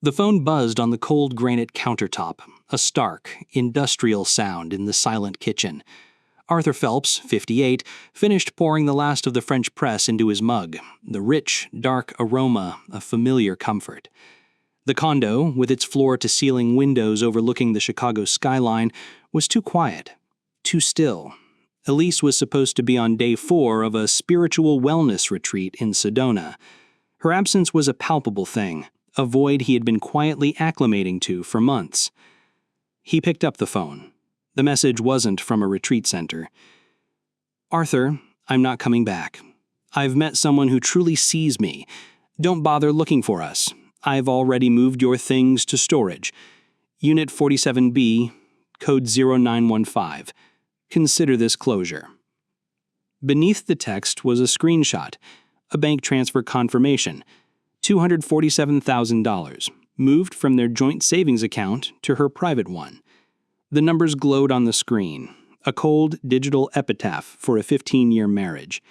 The phone buzzed on the cold granite countertop, a stark, industrial sound in the silent kitchen. Arthur Phelps, 58, finished pouring the last of the French press into his mug, the rich, dark aroma of familiar comfort. The condo, with its floor-to-ceiling windows overlooking the Chicago skyline, was too quiet, too still. Elise was supposed to be on day 4 of a spiritual wellness retreat in Sedona. Her absence was a palpable thing, a void he had been quietly acclimating to for months. He picked up the phone. The message wasn't from a retreat center. "Arthur, I'm not coming back. I've met someone who truly sees me. Don't bother looking for us. I've already moved your things to storage. Unit 47B, code 0915. Consider this closure." Beneath the text was a screenshot, a bank transfer confirmation, $247,000, moved from their joint savings account to her private one. The numbers glowed on the screen, a cold digital epitaph for a 15-year marriage.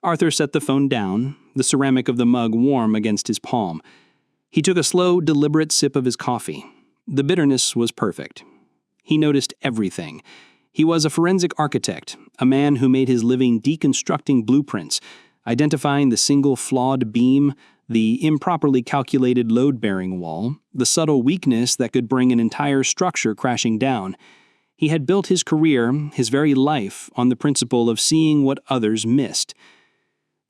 Arthur set the phone down, the ceramic of the mug warm against his palm. He took a slow, deliberate sip of his coffee. The bitterness was perfect. He noticed everything. He was a forensic architect, a man who made his living deconstructing blueprints, identifying the single flawed beam, the improperly calculated load-bearing wall, the subtle weakness that could bring an entire structure crashing down. He had built his career, his very life, on the principle of seeing what others missed.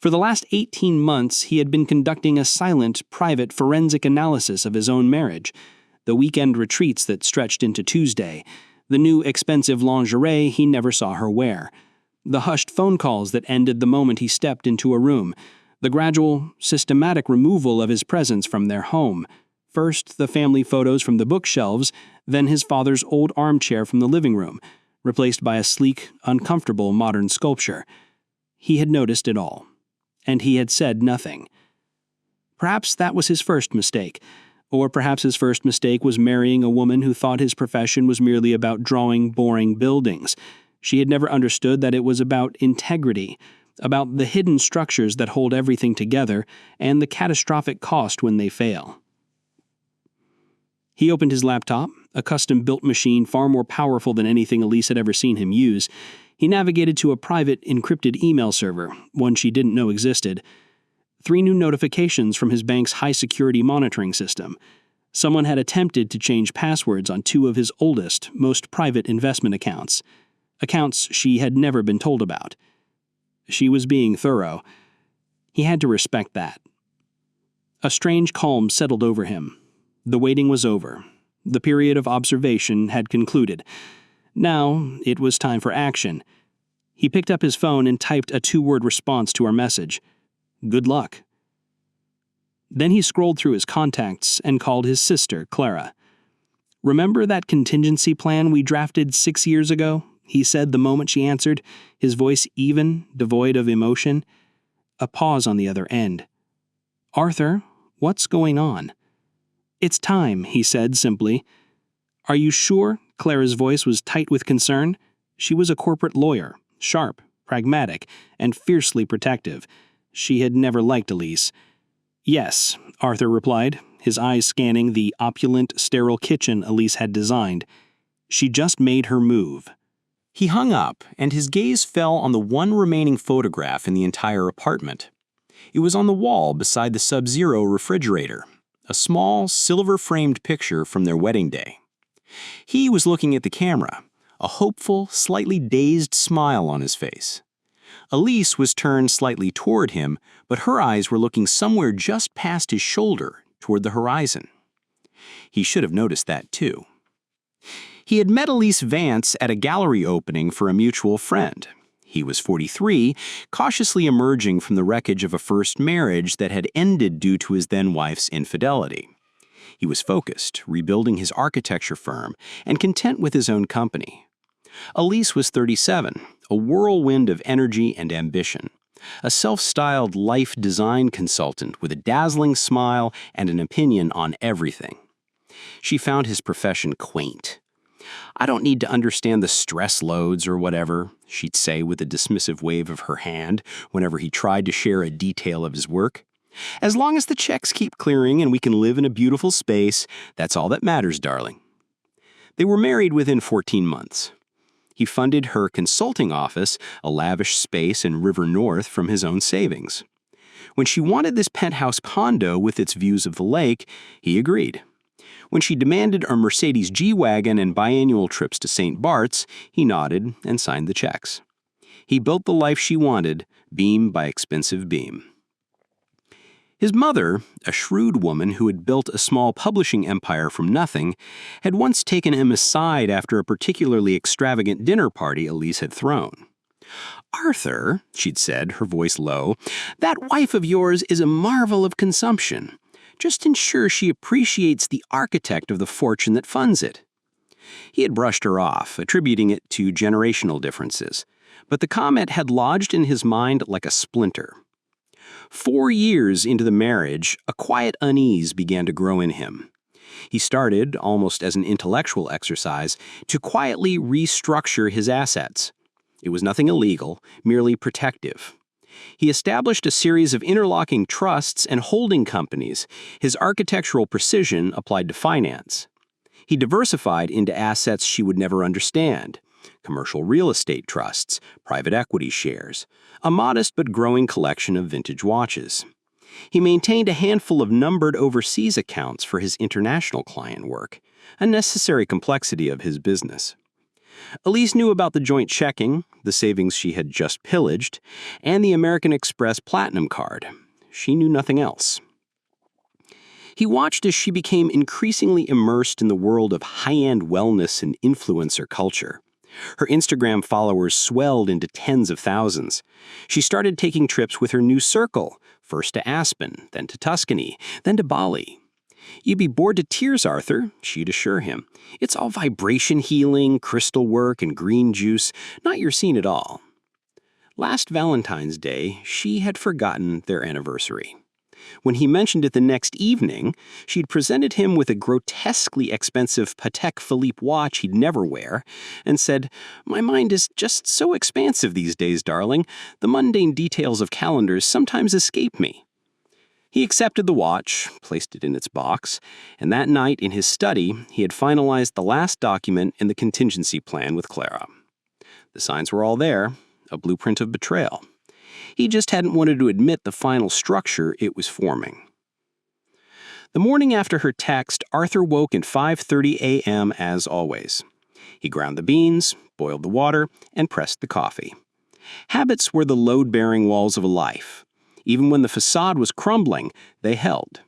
For the last 18 months, he had been conducting a silent, private forensic analysis of his own marriage, the weekend retreats that stretched into Tuesday, the new expensive lingerie he never saw her wear, the hushed phone calls that ended the moment he stepped into a room, the gradual, systematic removal of his presence from their home, first the family photos from the bookshelves, then his father's old armchair from the living room, replaced by a sleek, uncomfortable modern sculpture. He had noticed it all, and he had said nothing. Perhaps that was his first mistake, or perhaps his first mistake was marrying a woman who thought his profession was merely about drawing boring buildings. She had never understood that it was about integrity, about the hidden structures that hold everything together, and the catastrophic cost when they fail. He opened his laptop, a custom-built machine far more powerful than anything Elise had ever seen him use. He navigated to a private, encrypted email server, one she didn't know existed. 3 new notifications from his bank's high-security monitoring system. Someone had attempted to change passwords on 2 of his oldest, most private investment accounts she had never been told about. She was being thorough. He had to respect that. A strange calm settled over him. The waiting was over. The period of observation had concluded. Now, it was time for action. He picked up his phone and typed a 2-word response to her message. "Good luck." Then he scrolled through his contacts and called his sister, Clara. "Remember that contingency plan we drafted 6 years ago?" he said the moment she answered, his voice even, devoid of emotion. A pause on the other end. "Arthur, what's going on?" "It's time," he said simply. "Are you sure?" Clara's voice was tight with concern. She was a corporate lawyer, sharp, pragmatic, and fiercely protective. She had never liked Elise. "Yes," Arthur replied, his eyes scanning the opulent, sterile kitchen Elise had designed. "She just made her move." He hung up, and his gaze fell on the one remaining photograph in the entire apartment. It was on the wall beside the Sub-Zero refrigerator, a small, silver-framed picture from their wedding day. He was looking at the camera, a hopeful, slightly dazed smile on his face. Elise was turned slightly toward him, but her eyes were looking somewhere just past his shoulder, toward the horizon. He should have noticed that, too. He had met Elise Vance at a gallery opening for a mutual friend. He was 43, cautiously emerging from the wreckage of a first marriage that had ended due to his then-wife's infidelity. He was focused, rebuilding his architecture firm, and content with his own company. Elise was 37, a whirlwind of energy and ambition, a self-styled life design consultant with a dazzling smile and an opinion on everything. She found his profession quaint. "I don't need to understand the stress loads or whatever," she'd say with a dismissive wave of her hand whenever he tried to share a detail of his work. As long as the checks keep clearing and we can live in a beautiful space, that's all that matters, darling. They were married within 14 months. He funded her consulting office, a lavish space in River North, from his own savings. When she wanted this penthouse condo with its views of the lake, he agreed. When she demanded a Mercedes G-Wagon and biannual trips to St. Bart's, he nodded and signed the checks. He built the life she wanted, beam by expensive beam. His mother, a shrewd woman who had built a small publishing empire from nothing, had once taken him aside after a particularly extravagant dinner party Elise had thrown. "Arthur," she'd said, her voice low, "that wife of yours is a marvel of consumption. Just ensure she appreciates the architect of the fortune that funds it." He had brushed her off, attributing it to generational differences, but the comment had lodged in his mind like a splinter. 4 years into the marriage, a quiet unease began to grow in him. He started, almost as an intellectual exercise, to quietly restructure his assets. It was nothing illegal, merely protective. He established a series of interlocking trusts and holding companies, his architectural precision applied to finance. He diversified into assets she would never understand: commercial real estate trusts, private equity shares, a modest but growing collection of vintage watches. He maintained a handful of numbered overseas accounts for his international client work, a necessary complexity of his business. Elise knew about the joint checking, the savings she had just pillaged, and the American Express Platinum card. She knew nothing else. He watched as she became increasingly immersed in the world of high-end wellness and influencer culture. Her Instagram followers swelled into tens of thousands. She started taking trips with her new circle, first to Aspen, then to Tuscany, then to Bali. "You'd be bored to tears, Arthur," she'd assure him. "It's all vibration healing, crystal work, and green juice, not your scene at all." Last Valentine's Day, she had forgotten their anniversary. When he mentioned it the next evening, she'd presented him with a grotesquely expensive Patek Philippe watch he'd never wear, and said, "My mind is just so expansive these days, darling. The mundane details of calendars sometimes escape me." He accepted the watch, placed it in its box, and that night in his study, he had finalized the last document in the contingency plan with Clara. The signs were all there, a blueprint of betrayal. He just hadn't wanted to admit the final structure it was forming. The morning after her text, Arthur woke at 5:30 a.m. as always. He ground the beans, boiled the water, and pressed the coffee. Habits were the load-bearing walls of a life. Even when the facade was crumbling, they held.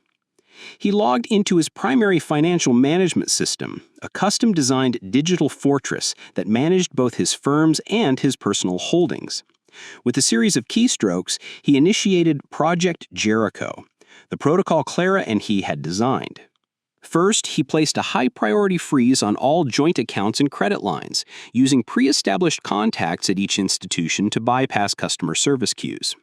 He logged into his primary financial management system, a custom-designed digital fortress that managed both his firm's and his personal holdings. With a series of keystrokes, he initiated Project Jericho, the protocol Clara and he had designed. First, he placed a high-priority freeze on all joint accounts and credit lines, using pre-established contacts at each institution to bypass customer service queues.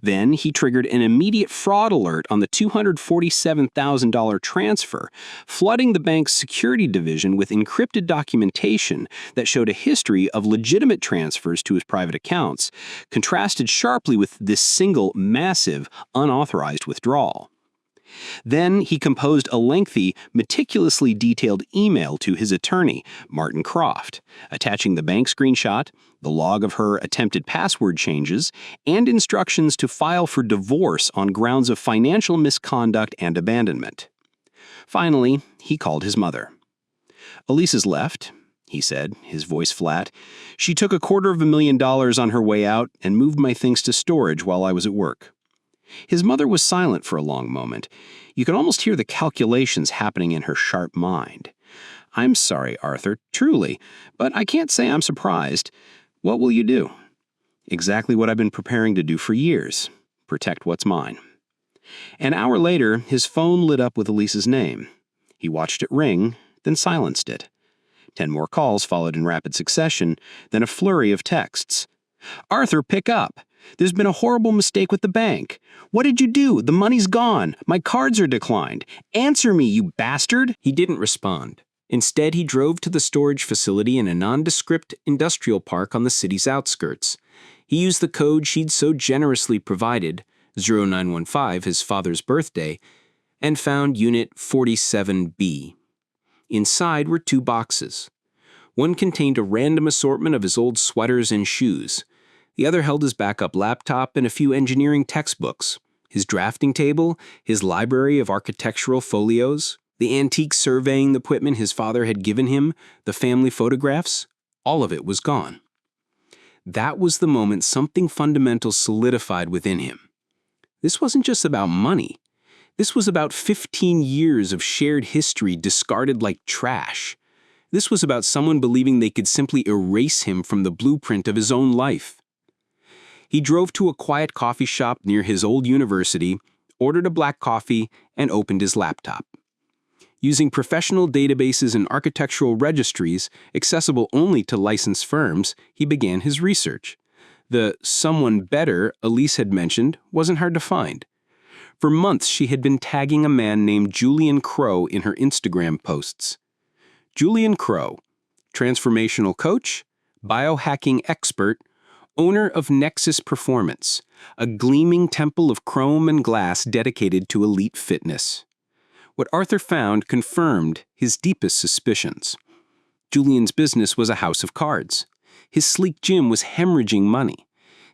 Then, he triggered an immediate fraud alert on the $247,000 transfer, flooding the bank's security division with encrypted documentation that showed a history of legitimate transfers to his private accounts, contrasted sharply with this single, massive, unauthorized withdrawal. Then he composed a lengthy, meticulously detailed email to his attorney, Martin Croft, attaching the bank screenshot, the log of her attempted password changes, and instructions to file for divorce on grounds of financial misconduct and abandonment. Finally, he called his mother. "Elise has left," he said, his voice flat. "She took $250,000 on her way out and moved my things to storage while I was at work." His mother was silent for a long moment. You could almost hear the calculations happening in her sharp mind. "I'm sorry, Arthur, truly, but I can't say I'm surprised. What will you do?" "Exactly what I've been preparing to do for years. Protect what's mine." An hour later, his phone lit up with Elise's name. He watched it ring, then silenced it. 10 more calls followed in rapid succession, then a flurry of texts. "Arthur, pick up. There's been a horrible mistake with the bank. What did you do? The money's gone. My cards are declined. Answer me, you bastard!" He didn't respond. Instead, he drove to the storage facility in a nondescript industrial park on the city's outskirts. He used the code she'd so generously provided, 0915, his father's birthday, and found Unit 47B. Inside were 2 boxes. One contained a random assortment of his old sweaters and shoes. The other held his backup laptop and a few engineering textbooks, his drafting table, his library of architectural folios, the antique surveying equipment his father had given him, the family photographs. All of it was gone. That was the moment something fundamental solidified within him. This wasn't just about money. This was about 15 years of shared history discarded like trash. This was about someone believing they could simply erase him from the blueprint of his own life. He drove to a quiet coffee shop near his old university, ordered a black coffee, and opened his laptop. Using professional databases and architectural registries, accessible only to licensed firms, he began his research. The someone better Elise had mentioned wasn't hard to find. For months, she had been tagging a man named Julian Crow in her Instagram posts. Julian Crow, transformational coach, biohacking expert, owner of Nexus Performance, a gleaming temple of chrome and glass dedicated to elite fitness. What Arthur found confirmed his deepest suspicions. Julian's business was a house of cards. His sleek gym was hemorrhaging money.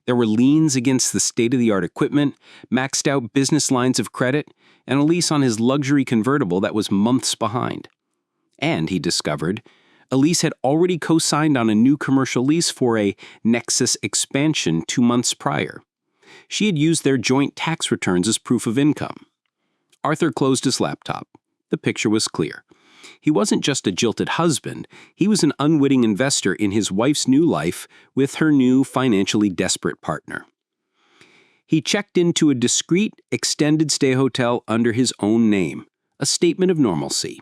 There were liens against the state-of-the-art equipment, maxed-out business lines of credit, and a lease on his luxury convertible that was months behind. And, he discovered, Elise had already co-signed on a new commercial lease for a Nexus expansion 2 months prior. She had used their joint tax returns as proof of income. Arthur closed his laptop. The picture was clear. He wasn't just a jilted husband, he was an unwitting investor in his wife's new life with her new financially desperate partner. He checked into a discreet, extended-stay hotel under his own name, a statement of normalcy.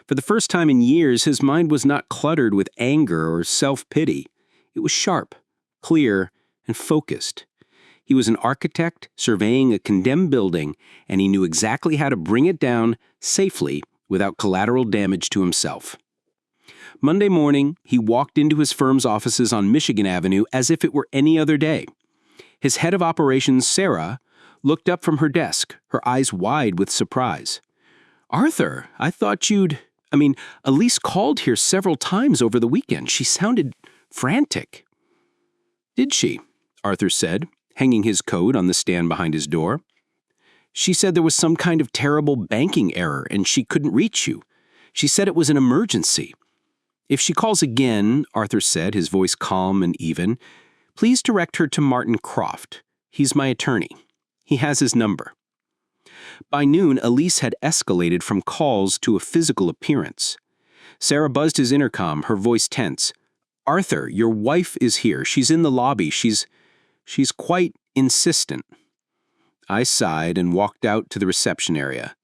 For the first time in years, his mind was not cluttered with anger or self-pity. It was sharp, clear, and focused. He was an architect surveying a condemned building, and he knew exactly how to bring it down safely without collateral damage to himself. Monday morning, he walked into his firm's offices on Michigan Avenue as if it were any other day. His head of operations, Sarah, looked up from her desk, her eyes wide with surprise. "Arthur, I thought Elise called here several times over the weekend. She sounded frantic." "Did she?" Arthur said, hanging his coat on the stand behind his door. "She said there was some kind of terrible banking error and she couldn't reach you. She said it was an emergency." "If she calls again," Arthur said, his voice calm and even, "please direct her to Martin Croft. He's my attorney. He has his number." By noon, Elise had escalated from calls to a physical appearance. Sarah buzzed his intercom, her voice tense. "Arthur, your wife is here. She's in the lobby. She's quite insistent." I sighed and walked out to the reception area.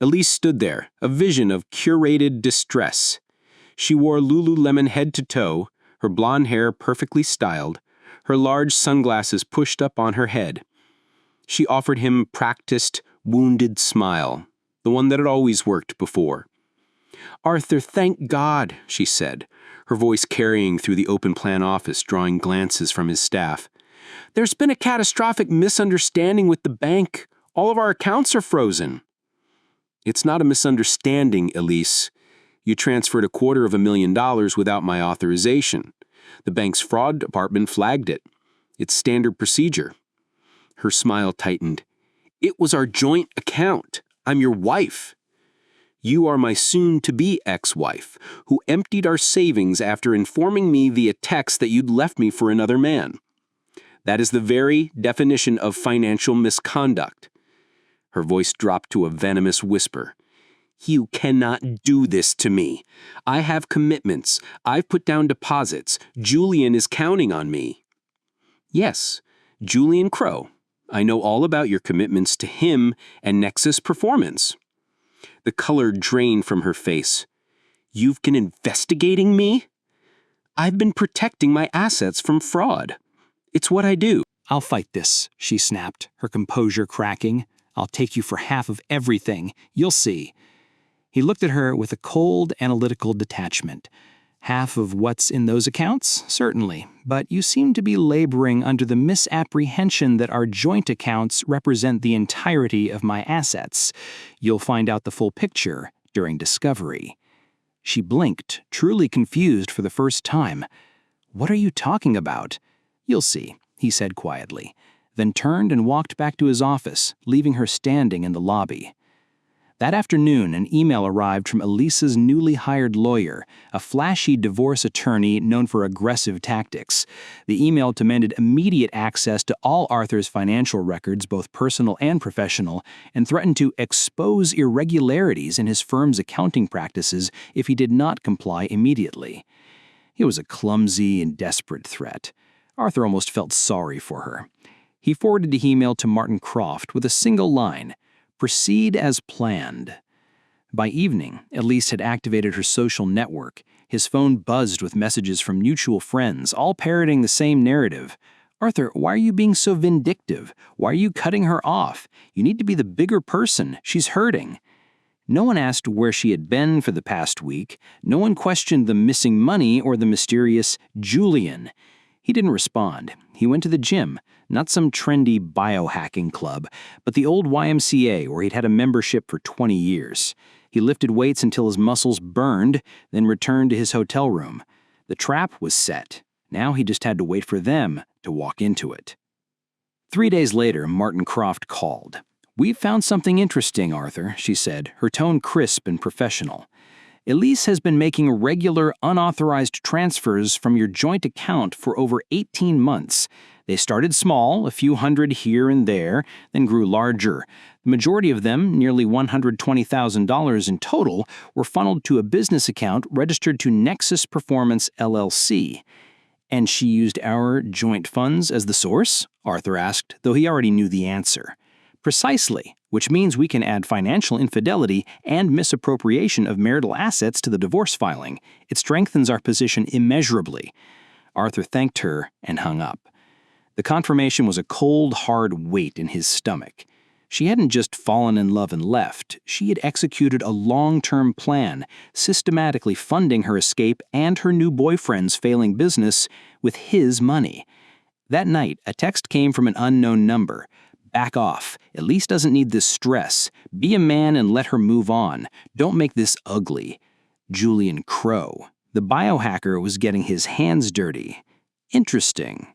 Elise stood there, a vision of curated distress. She wore Lululemon head to toe, her blonde hair perfectly styled, her large sunglasses pushed up on her head. She offered him practiced, wounded smile, the one that had always worked before. "Arthur, thank God," she said, her voice carrying through the open-plan office, drawing glances from his staff. "There's been a catastrophic misunderstanding with the bank. All of our accounts are frozen." "It's not a misunderstanding, Elise. You transferred $250,000 without my authorization. The bank's fraud department flagged it. It's standard procedure." Her smile tightened. "It was our joint account. I'm your wife." "You are my soon-to-be ex-wife, who emptied our savings after informing me via text that you'd left me for another man. That is the very definition of financial misconduct." Her voice dropped to a venomous whisper. "You cannot do this to me. I have commitments. I've put down deposits. Julian is counting on me." "Yes, Julian Crow. I know all about your commitments to him and Nexus Performance." The color drained from her face. "You've been investigating me?" "I've been protecting my assets from fraud. It's what I do." "I'll fight this," she snapped, her composure cracking. "I'll take you for half of everything. You'll see." He looked at her with a cold, analytical detachment. Half of what's in those accounts? Certainly, but you seem to be laboring under the misapprehension that our joint accounts represent the entirety of my assets. You'll find out the full picture during discovery." She blinked, truly confused for the first time. "What are you talking about?" "You'll see," he said quietly, then turned and walked back to his office, leaving her standing in the lobby. That afternoon, an email arrived from Elise's newly hired lawyer, a flashy divorce attorney known for aggressive tactics. The email demanded immediate access to all Arthur's financial records, both personal and professional, and threatened to expose irregularities in his firm's accounting practices if he did not comply immediately. It was a clumsy and desperate threat. Arthur almost felt sorry for her. He forwarded the email to Martin Croft with a single line: "Proceed as planned." By evening, Elise had activated her social network. His phone buzzed with messages from mutual friends, all parroting the same narrative. "Arthur, why are you being so vindictive? Why are you cutting her off? You need to be the bigger person. She's hurting." No one asked where she had been for the past week. No one questioned the missing money or the mysterious Julian. He didn't respond. He went to the gym, not some trendy biohacking club, but the old YMCA where he'd had a membership for 20 years. He lifted weights until his muscles burned, then returned to his hotel room. The trap was set. Now he just had to wait for them to walk into it. 3 days later, Martin Croft called. "We've found something interesting, Arthur," she said, her tone crisp and professional. "Elise has been making regular, unauthorized transfers from your joint account for over 18 months. They started small, a few hundred here and there, then grew larger. The majority of them, nearly $120,000 in total, were funneled to a business account registered to Nexus Performance LLC. "And she used our joint funds as the source?" Arthur asked, though he already knew the answer. "Precisely, which means we can add financial infidelity and misappropriation of marital assets to the divorce filing. It strengthens our position immeasurably." Arthur thanked her and hung up. The confirmation was a cold, hard weight in his stomach. She hadn't just fallen in love and left. She had executed a long-term plan, systematically funding her escape and her new boyfriend's failing business with his money. That night, a text came from an unknown number. "Back off. Elise doesn't need this stress. Be a man and let her move on. Don't make this ugly." Julian Crow. The biohacker was getting his hands dirty. Interesting.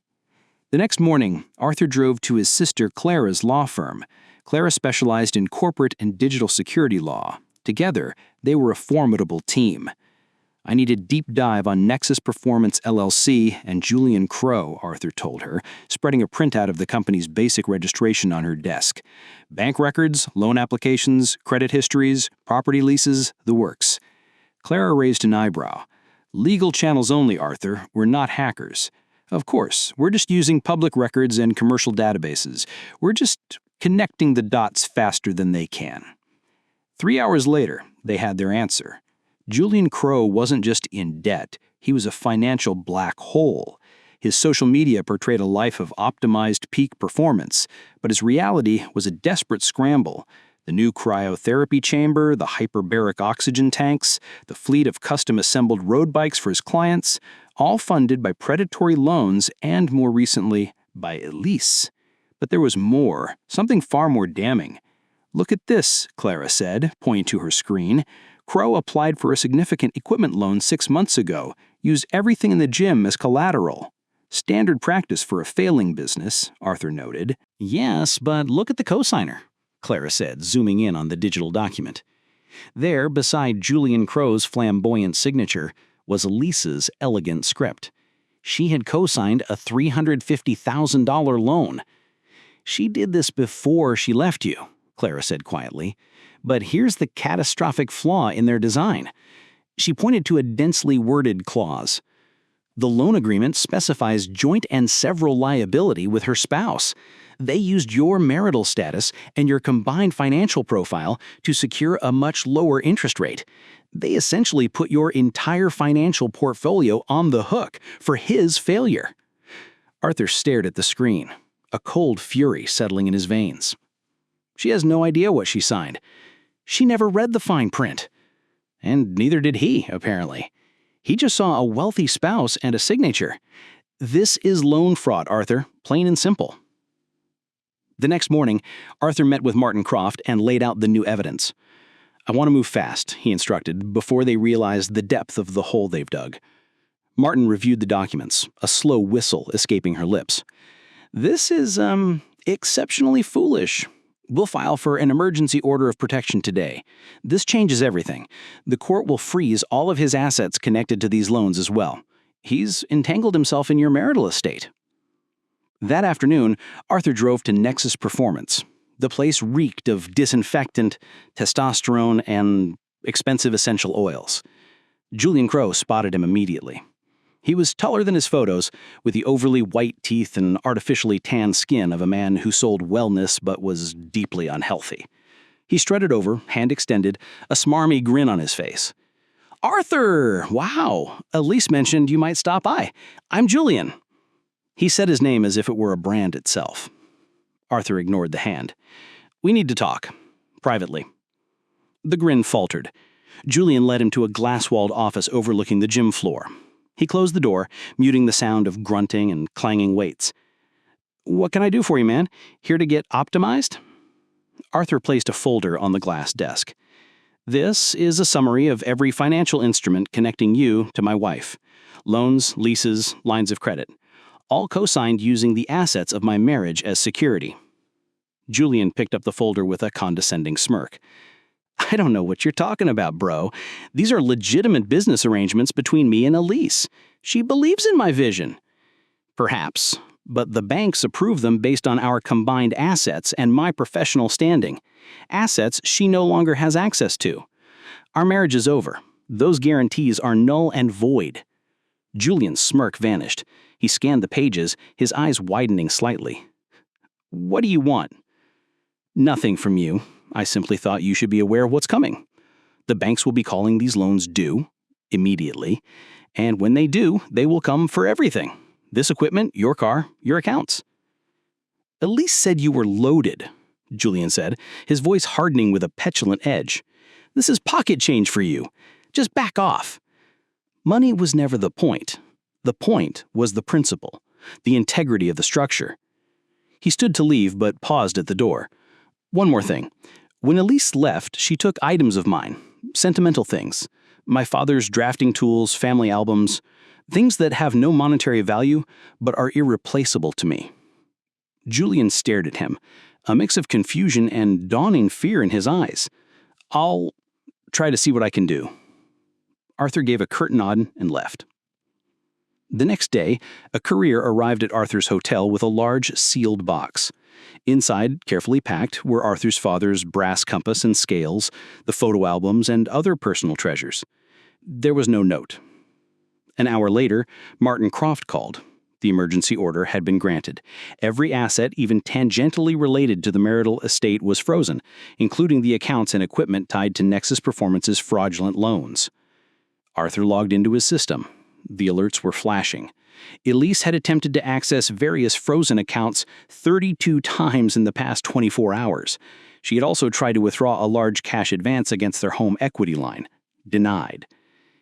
The next morning, Arthur drove to his sister Clara's law firm. Clara specialized in corporate and digital security law. Together, they were a formidable team. "I need a deep dive on Nexus Performance LLC and Julian Crow," Arthur told her, spreading a printout of the company's basic registration on her desk. "Bank records, loan applications, credit histories, property leases, the works." Clara raised an eyebrow. "Legal channels only, Arthur. We're not hackers." "Of course, we're just using public records and commercial databases. We're just connecting the dots faster than they can." 3 hours later, they had their answer. Julian Crow wasn't just in debt, he was a financial black hole. His social media portrayed a life of optimized peak performance, but his reality was a desperate scramble. The new cryotherapy chamber, the hyperbaric oxygen tanks, the fleet of custom-assembled road bikes for his clients, all funded by predatory loans and, more recently, by Elise. But there was more, something far more damning. "Look at this," Clara said, pointing to her screen. "Crow applied for a significant equipment loan 6 months ago, used everything in the gym as collateral." "Standard practice for a failing business," Arthur noted. "Yes, but look at the cosigner," Clara said, zooming in on the digital document. There, beside Julian Crow's flamboyant signature, was Elise's elegant script. She had co-signed a $350,000 loan. "She did this before she left you," Clara said quietly. "But here's the catastrophic flaw in their design." She pointed to a densely worded clause. "The loan agreement specifies joint and several liability with her spouse. They used your marital status and your combined financial profile to secure a much lower interest rate. They essentially put your entire financial portfolio on the hook for his failure." Arthur stared at the screen, a cold fury settling in his veins. She has no idea what she signed. She never read the fine print. And neither did he, apparently. He just saw a wealthy spouse and a signature. This is loan fraud, Arthur, plain and simple. The next morning, Arthur met with Martin Croft and laid out the new evidence. I want to move fast, he instructed, before they realize the depth of the hole they've dug. Martin reviewed the documents, a slow whistle escaping her lips. This is, exceptionally foolish. We'll file for an emergency order of protection today. This changes everything. The court will freeze all of his assets connected to these loans as well. He's entangled himself in your marital estate. That afternoon, Arthur drove to Nexus Performance. The place reeked of disinfectant, testosterone, and expensive essential oils. Julian Crow spotted him immediately. He was taller than his photos, with the overly white teeth and artificially tanned skin of a man who sold wellness but was deeply unhealthy. He strutted over, hand extended, a smarmy grin on his face. "Arthur! Wow! Elise mentioned you might stop by. I'm Julian." He said his name as if it were a brand itself. Arthur ignored the hand. "We need to talk. Privately." The grin faltered. Julian led him to a glass-walled office overlooking the gym floor. He closed the door, muting the sound of grunting and clanging weights. "What can I do for you, man? Here to get optimized?" Arthur placed a folder on the glass desk. "This is a summary of every financial instrument connecting you to my wife. Loans, leases, lines of credit. All co-signed using the assets of my marriage as security." Julian picked up the folder with a condescending smirk. "I don't know what you're talking about, bro. These are legitimate business arrangements between me and Elise. She believes in my vision." "Perhaps, but the banks approve them based on our combined assets and my professional standing. Assets she no longer has access to. Our marriage is over. Those guarantees are null and void." Julian's smirk vanished. He scanned the pages, his eyes widening slightly. "What do you want?" "Nothing from you. I simply thought you should be aware of what's coming. The banks will be calling these loans due, immediately, and when they do, they will come for everything. This equipment, your car, your accounts." "Elise said you were loaded," Julian said, his voice hardening with a petulant edge. "This is pocket change for you. Just back off." Money was never the point. The point was the principle, the integrity of the structure. He stood to leave, but paused at the door. "One more thing. When Elise left, she took items of mine, sentimental things, my father's drafting tools, family albums, things that have no monetary value but are irreplaceable to me." Julian stared at him, a mix of confusion and dawning fear in his eyes. "I'll try to see what I can do." Arthur gave a curt nod and left. The next day, a courier arrived at Arthur's hotel with a large, sealed box. Inside, carefully packed, were Arthur's father's brass compass and scales, the photo albums, and other personal treasures. There was no note. An hour later, Martin Croft called. The emergency order had been granted. Every asset, even tangentially related to the marital estate, was frozen, including the accounts and equipment tied to Nexus Performance's fraudulent loans. Arthur logged into his system. The alerts were flashing. Elise had attempted to access various frozen accounts 32 times in the past 24 hours. She had also tried to withdraw a large cash advance against their home equity line. Denied.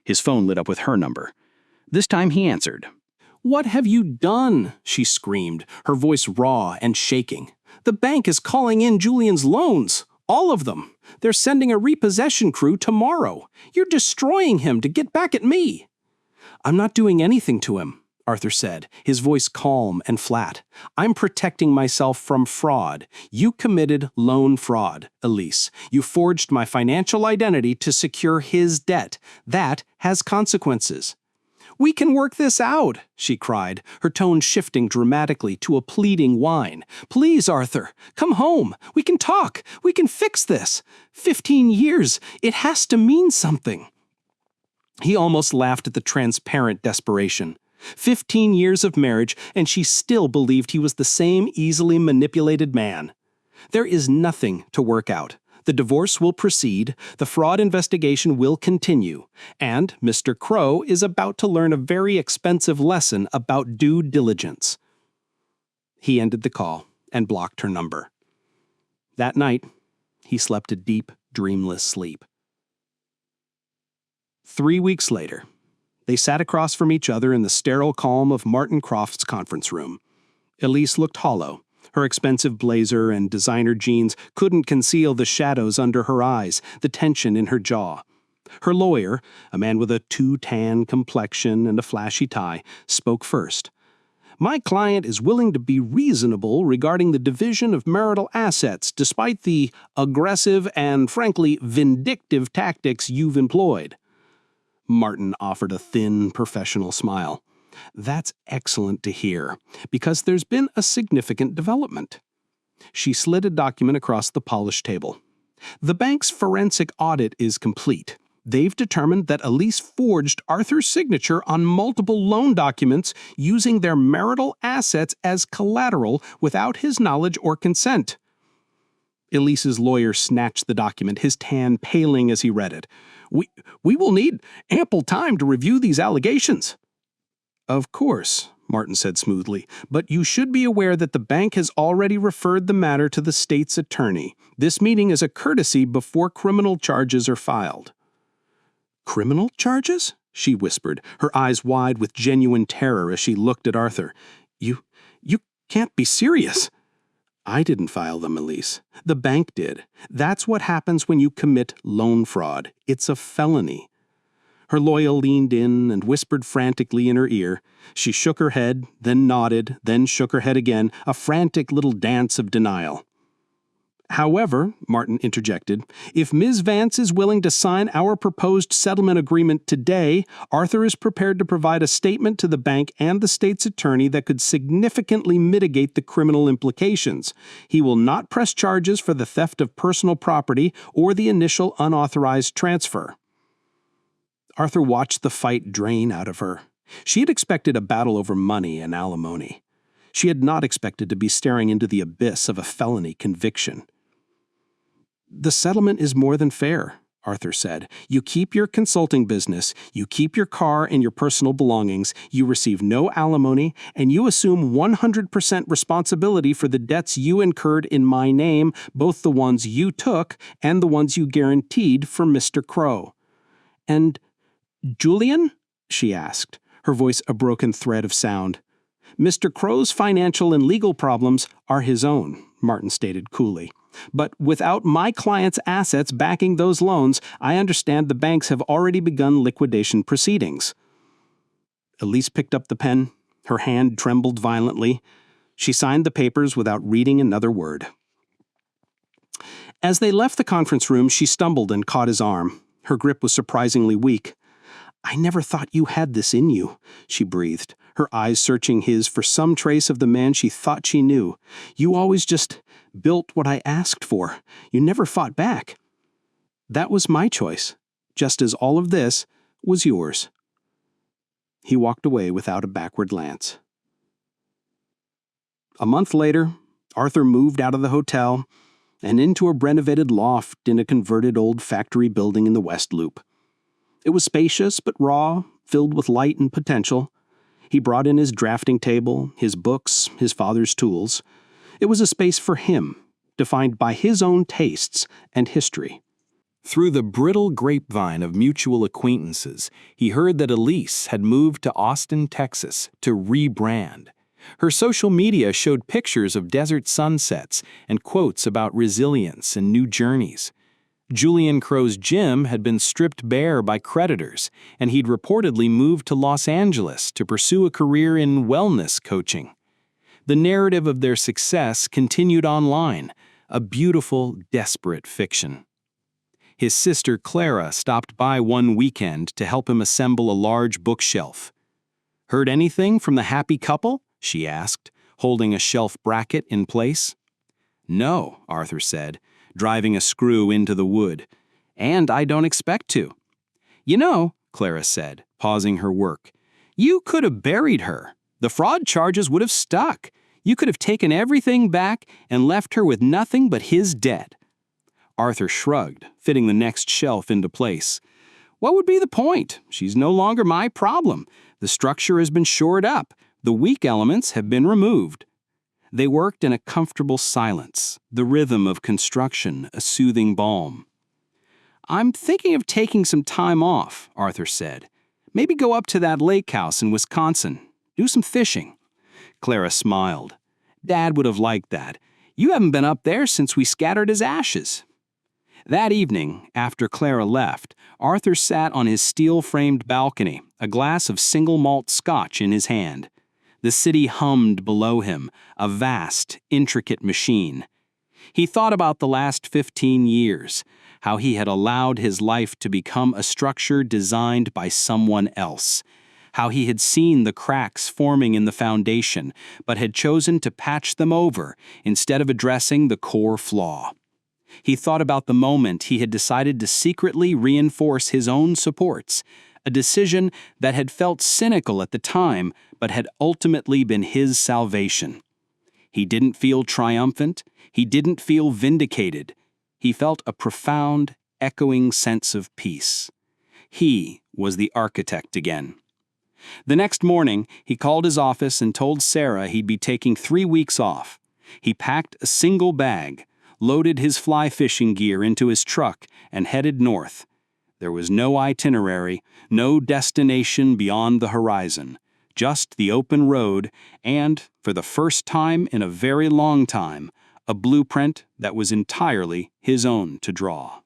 His phone lit up with her number. This time he answered. "What have you done?" she screamed, her voice raw and shaking. "The bank is calling in Julian's loans. All of them. They're sending a repossession crew tomorrow. You're destroying him to get back at me." "I'm not doing anything to him," Arthur said, his voice calm and flat. "I'm protecting myself from fraud. You committed loan fraud, Elise. You forged my financial identity to secure his debt. That has consequences." "We can work this out," she cried, her tone shifting dramatically to a pleading whine. "Please, Arthur, come home. We can talk. We can fix this. 15 years. It has to mean something." He almost laughed at the transparent desperation. 15 years of marriage, and she still believed he was the same easily manipulated man. "There is nothing to work out. The divorce will proceed, the fraud investigation will continue, and Mr. Crow is about to learn a very expensive lesson about due diligence." He ended the call and blocked her number. That night, he slept a deep, dreamless sleep. 3 weeks later, They sat across from each other in the sterile calm of Martin Croft's conference room. Elise looked hollow. Her expensive blazer and designer jeans couldn't conceal the shadows under her eyes, the tension in her jaw. Her lawyer, a man with a too-tan complexion and a flashy tie, spoke first. My client is willing to be reasonable regarding the division of marital assets despite the aggressive and, frankly, vindictive tactics you've employed. Martin offered a thin, professional smile. That's excellent to hear, because there's been a significant development. She slid a document across the polished table. The bank's forensic audit is complete. They've determined that Elise forged Arthur's signature on multiple loan documents using their marital assets as collateral without his knowledge or consent. Elise's lawyer snatched the document, his tan paling as he read it. We will need ample time to review these allegations. Of course, Martin said smoothly, but you should be aware that the bank has already referred the matter to the state's attorney. This meeting is a courtesy before criminal charges are filed. Criminal charges? She whispered, her eyes wide with genuine terror as she looked at Arthur. You can't be serious. I didn't file them, Elise. The bank did. That's what happens when you commit loan fraud. It's a felony. Her lawyer leaned in and whispered frantically in her ear. She shook her head, then nodded, then shook her head again, a frantic little dance of denial. However, Martin interjected, if Ms. Vance is willing to sign our proposed settlement agreement today, Arthur is prepared to provide a statement to the bank and the state's attorney that could significantly mitigate the criminal implications. He will not press charges for the theft of personal property or the initial unauthorized transfer. Arthur watched the fight drain out of her. She had expected a battle over money and alimony. She had not expected to be staring into the abyss of a felony conviction. The settlement is more than fair, Arthur said. You keep your consulting business, you keep your car and your personal belongings, you receive no alimony, and you assume 100% responsibility for the debts you incurred in my name, both the ones you took and the ones you guaranteed for Mr. Crow. And Julian? She asked, her voice a broken thread of sound. Mr. Crow's financial and legal problems are his own, Martin stated coolly. But without my client's assets backing those loans, I understand the banks have already begun liquidation proceedings. Elise picked up the pen. Her hand trembled violently. She signed the papers without reading another word. As they left the conference room, she stumbled and caught his arm. Her grip was surprisingly weak. I never thought you had this in you, she breathed, her eyes searching his for some trace of the man she thought she knew. You always just built what I asked for. You never fought back. That was my choice, just as all of this was yours. He walked away without a backward glance. A month later, Arthur moved out of the hotel and into a renovated loft in a converted old factory building in the West Loop. It was spacious but raw, filled with light and potential. He brought in his drafting table, his books, his father's tools. It was a space for him, defined by his own tastes and history. Through the brittle grapevine of mutual acquaintances, he heard that Elise had moved to Austin, Texas, to rebrand. Her social media showed pictures of desert sunsets and quotes about resilience and new journeys. Julian Crow's gym had been stripped bare by creditors, and he'd reportedly moved to Los Angeles to pursue a career in wellness coaching. The narrative of their success continued online, a beautiful, desperate fiction. His sister Clara stopped by one weekend to help him assemble a large bookshelf. "Heard anything from the happy couple?" she asked, holding a shelf bracket in place. "No," Arthur said, driving a screw into the wood. "And I don't expect to." "You know," Clara said, pausing her work, "you could have buried her. The fraud charges would have stuck. You could have taken everything back and left her with nothing but his debt." Arthur shrugged, fitting the next shelf into place. "What would be the point? She's no longer my problem. The structure has been shored up. The weak elements have been removed." They worked in a comfortable silence, the rhythm of construction a soothing balm. "I'm thinking of taking some time off," Arthur said. Maybe go up to that lake house in Wisconsin. Do some fishing." Clara smiled. "Dad would have liked that. You haven't been up there since we scattered his ashes." That evening, after Clara left, Arthur sat on his steel-framed balcony, a glass of single malt scotch in his hand. The city hummed below him, a vast, intricate machine. He thought about the last 15 years, how he had allowed his life to become a structure designed by someone else, how he had seen the cracks forming in the foundation, but had chosen to patch them over instead of addressing the core flaw. He thought about the moment he had decided to secretly reinforce his own supports, a decision that had felt cynical at the time but had ultimately been his salvation. He didn't feel triumphant, he didn't feel vindicated. He felt a profound, echoing sense of peace. He was the architect again. The next morning, he called his office and told Sarah he'd be taking 3 weeks off. He packed a single bag, loaded his fly fishing gear into his truck, and headed north. There was no itinerary, no destination beyond the horizon, just the open road and, for the first time in a very long time, a blueprint that was entirely his own to draw.